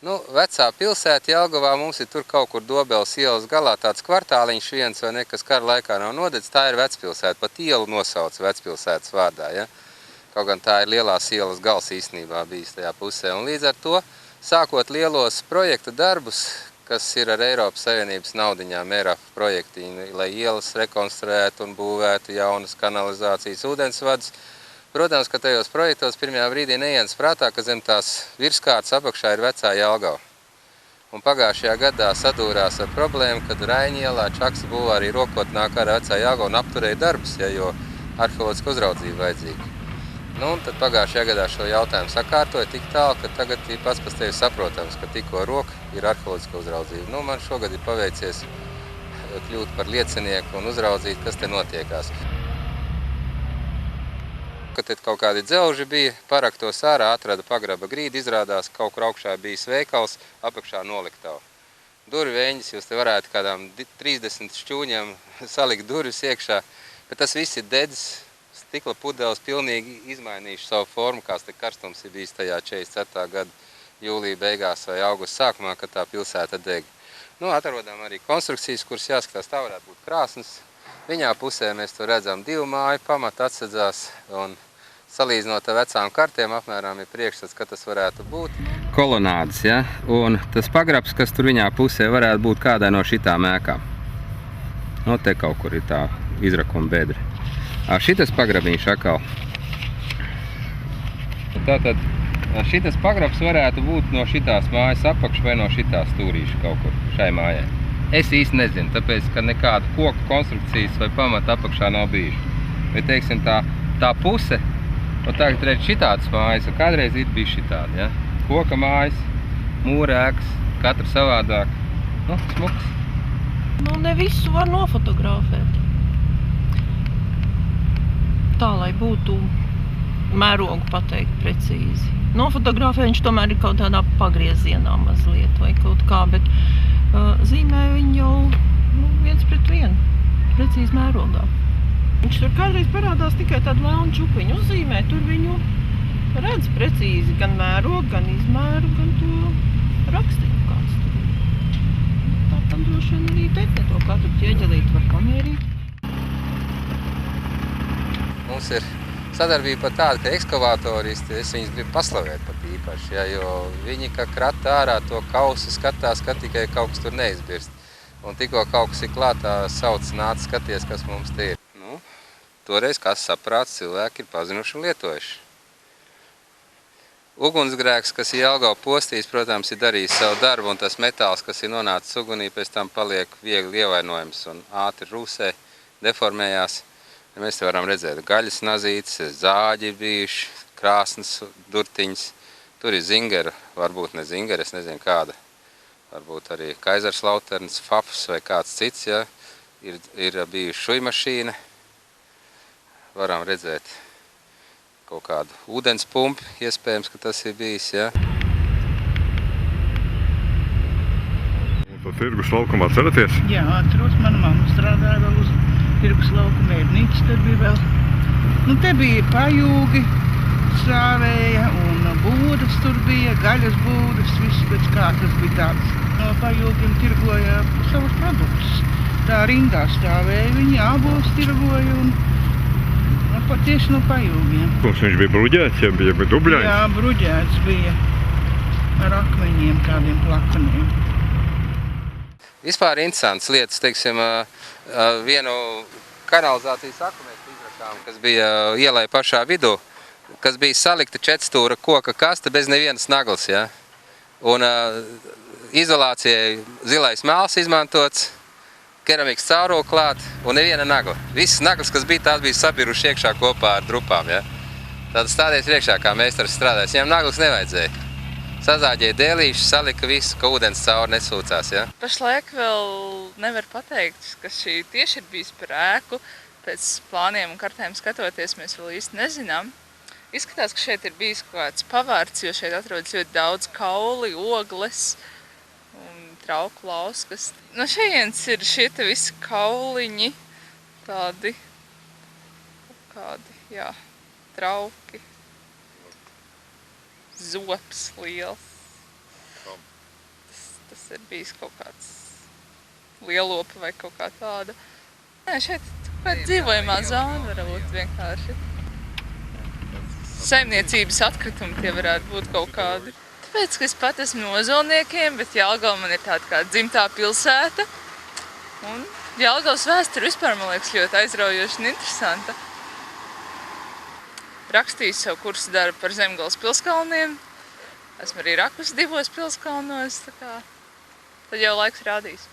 Nu, vecā pilsēta Jelgavā mums ir tur kaut kur Dobeles ielas galā tāds kvartāliņš viens vai ne, kas kara laikā nav nodedz, tā ir vecpilsēta, pat ielu nosauc vecpilsētas vārdā, ja? Kaut gan tā ir lielās ielas gals īstenībā bijis tajā pusē. Un līdz ar to, sākot lielos projekta darbus, kas ir ar Eiropas Savienības naudiņām, ERAF projekti, lai ielas rekonstruētu un būvētu jaunas kanalizācijas ūdensvadus, protams, ka tajos projektos pirmajā brīdī neienas prātā, ka zem tās virskārtas apakšā ir vecā Jelgava. Un pagājušajā gadā sadūrās ar problēmu, kad Raiņielā Čaksa bulvārī rokot nāk ar vecā Jelgava un apturēja darbus, ja, jo arheoloģiska uzraudzība vajadzīga. Nu, un tad pagājušajā gadā šo jautājumu sakārtoja tik tālu, ka tagad ir pats par tevi saprotams, ka tikko roka ir arheoloģiska uzraudzība. Nu, man šogad ir paveicies kļūt par liecinieku un uzraudzīt, kas te notiekās. Kad kaut kādi dzelži bija, paraktos ārā, atrada pagraba grīdu, izrādās, kaut kur augšā bijis veikals, apakšā noliktava. Durvieņas, jūs te varētu kādām 30 šķūņiem salikt durvis iekšā, bet tas viss ir dedzis, stikla pudeles pilnīgi izmainījuši savu formu, kāds te karstums ir bijis tajā 44. gada jūlija beigās vai augusta sākumā, kad tā pilsēta deg. Nu, atrodām arī konstrukcijas, kuras jāskatās, tā varētu būt krāsnes. Viņā pusē mēs to redzam 2 māju, pamata atsedzās un salīdzinot ar vecām kartiem apmēram ir priekšstats, ka tas varētu būt. Kolonādes, ja? Un tas pagrabs, kas tur viņā pusē varētu būt kādai no šitām ēkām. No te kaut kur ir tā izrakuma bedri. Šitas pagrabiņš atkal. Tātad šitas pagrabs varētu būt no šitās mājas apakš vai no šitās stūrīša kaut kur šai mājai. Es īsti nezinu, tāpēc, ka nekāda koku konstrukcijas vai pamata apakšā nav bijuši. Bet, teiksim, tā puse, un tagad redz šitādas mājas, un kādreiz ir bijis šitādi, ja? Koka mājas, mūra ēkas, katra savādāk. Nu, smuks. Nu, ne visu var nofotografēt. Tā, lai būtu mērogu pateikt precīzi. Nofotografēt viņš tomēr ir kaut tādā pagriezienā mazliet vai kaut kā, bet zīmē viņu jau 1:1, precīzi mērogā. Viņš tur kādreiz parādās tikai tādu melnu čupiņu uzzīmē, tur viņu redz precīzi gan mērogu, gan izmēru, gan to rakstīju kāds tur. Tāpēc droši vien arī te to katru ķieģelīti var pamierīt. Mums ir sadarbība pat tāda, ka ekskavātoristi, es viņus gribu paslavēt pat īpaši, ja, jo viņi, ka krata ārā to kausu, skatās, ka tikai kaut kas tur neizbirst. Un tikko kaut kas ir klātā, sauc, nāc, skaties, kas mums te ir. Nu, toreiz, kas saprāts, cilvēki ir pazinuši un lietojuši. Ugunsgrēks, kas ir Jelgava postījis, protams, ir darījis savu darbu, un tas metāls, kas ir nonācis ugunī, pēc tam paliek viegli ievainojams un ātri rūsē, deformējās. Mēs te varam redzēt gaļas nazītes, zāģi bijuši, krāsnes durtiņas. Tur ir zingera, varbūt ne zingera, es nezinu kāda. Varbūt arī Kaizerslauterns, Fafs vai kāds cits, ja. Ir bijuši šujmašīna. Varam redzēt kaut kādu ūdens pumpi, iespējams, ka tas ir bijis, ja. To tirgus laukumā ceraties? Jā, atceros, mana mamma strādāja vēl uz tirgus laukuma ērnītis, tur bija vēl. Nu, te bija pajūgi, strāvēja un būdas tur bija, gaļas būdas, viss pēc kārtas bija tāds. No pajūgiem tirgoja savus produktus. Tā rindā stāvēja, viņi ābols tirgoja un tieši no pajūgiem. Kurš viņš bija bruģēts, ja bija dubļains? Jā, bruģēts bija ar akmeņiem, kādiem plakaniem. Vispār interesants lietas, teiksim, vienu kanalizācijas aku mēs izrakām, kas bija ielai pašā vidū, kas bija salikta 4-stūra koka kaste bez nevienas naglas, ja? Un izolācijai zilais mēls izmantots, keramikas cauruli klāt un neviena nagla. Visas naglas, kas bija, tās bija sabiruši iekšā kopā ar drupām, ja? Tad stādies priekšā, kā meistars strādājas, viņam naglas nevajadzēja. Sazāģēja dēlīši, salika visu, ka ūdens cauri nesūcās, ja? Pašlaik vēl nevar pateikt, ka šī tieši ir bijis par ēku. Pēc plāniem un kartēm skatoties, mēs vēl īsti nezinām. Izskatās, ka šeit ir bijis kaut kāds pavārds, jo šeit atrodas ļoti daudz kauli, ogles un trauku lauskas. No šejienes ir šie te visi kauliņi, tādi, jā, trauki. Zops liels. Tas ir bijis kaut kāds lielopa vai kaut kā tāda. Nē, šeit dzīvojamā zona var būt vienkārši. Saimniecības atkritumi tie varētu būt kaut kādi. Tāpēc, ka es pat esmu no Ozolniekiem, bet Jelgava man ir tāda kā dzimtā pilsēta. Un Jelgavas vēsture vispār, man liekas, ļoti aizraujoša un interesanta. Rakstīju savu kursu darbu par Zemgales pilskalniem. Esmu arī rakusi 2 pilskalnos, tā kā tad jau laiks rādīs.